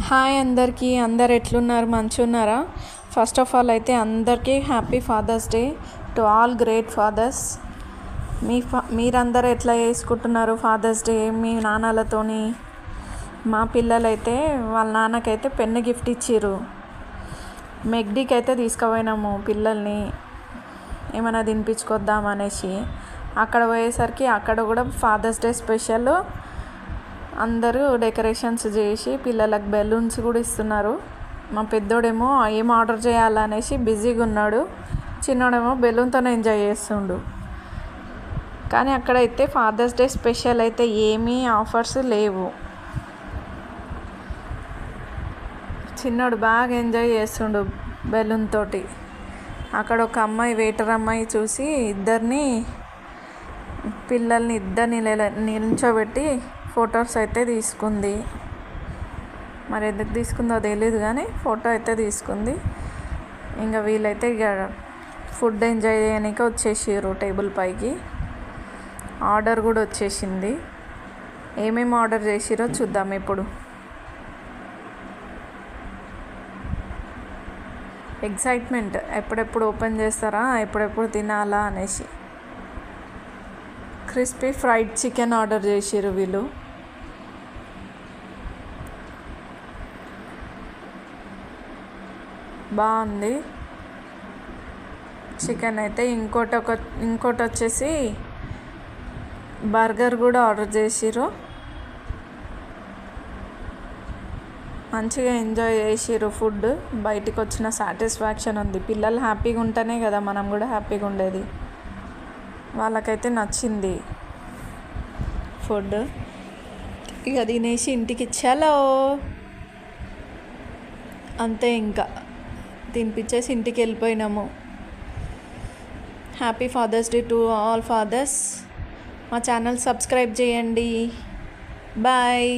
Hi అందరికీ, అందరు ఎట్లున్నారు? మంచిగున్నారా? ఫస్ట్ ఆఫ్ ఆల్ అయితే అందరికీ happy father's day to all great fathers. మీరందరూ ఎట్లా చేసుకుంటున్నారు ఫాదర్స్ డే మీ నాన్నలతోని? మా పిల్లలైతే వాళ్ళ నాన్నకైతే పెన్ను గిఫ్ట్ ఇచ్చిర్రు. మెగ్డీకి అయితే తీసుకుపోయినాము పిల్లల్ని ఏమైనా తినిపించుకొద్దామనేసి. అక్కడ పోయేసరికి అక్కడ కూడా ఫాదర్స్ డే స్పెషల్ అందరూ డెకరేషన్స్ చేసి పిల్లలకు బెలూన్స్ కూడా ఇస్తున్నారు. మా పెద్దోడేమో ఏం ఆర్డర్ చేయాలనేసి బిజీగా ఉన్నాడు, చిన్నోడేమో బెలూన్తోనే ఎంజాయ్ చేస్తుండు. కానీ అక్కడైతే ఫాదర్స్ డే స్పెషల్ అయితే ఏమీ ఆఫర్స్ లేవు. చిన్నోడు బాగా ఎంజాయ్ చేస్తుండు బెలూన్ తోటి. అక్కడ ఒక అమ్మాయి వెయిటర్ అమ్మాయి చూసి పిల్లల్ని ఇద్దరిని నిల్చోబెట్టి ఫొటోస్ అయితే తీసుకుంది. మరి ఎందుకు తీసుకుందో తెలియదు కానీ ఫోటో అయితే తీసుకుంది. ఇంకా వీళ్ళైతే ఫుడ్ ఎంజాయ్ చేయడానికి వచ్చేసారు టేబుల్ పైకి. ఆర్డర్ కూడా వచ్చేసింది. ఏమేమి ఆర్డర్ చేసిరో చూద్దాం ఇప్పుడు. ఎక్సైట్మెంట్, ఎప్పుడెప్పుడు ఓపెన్ చేస్తారా, ఎప్పుడెప్పుడు తినాలా అనేసి. క్రిస్పీ ఫ్రైడ్ చికెన్ ఆర్డర్ చేసిర్రు వీళ్ళు. బాగుంది చికెన్ అయితే. ఇంకోటి వచ్చేసి బర్గర్ కూడా ఆర్డర్ చేసిర్రు. మంచిగా ఎంజాయ్ చేసిర్రు ఫుడ్. బయటికి వచ్చిన సాటిస్ఫాక్షన్ ఉంది. పిల్లలు హ్యాపీగా ఉంటేనే కదా మనం కూడా హ్యాపీగా ఉండేది. వాళ్ళకైతే నచ్చింది ఫుడ్. ఇక తినేసి ఇంటికి చలో అంతే, ఇంకా తినిపించేసి ఇంటికి వెళ్ళిపోయినాము. Happy father's day to all fathers. మా ఛానల్ సబ్స్క్రైబ్ చేయండి. బాయ్.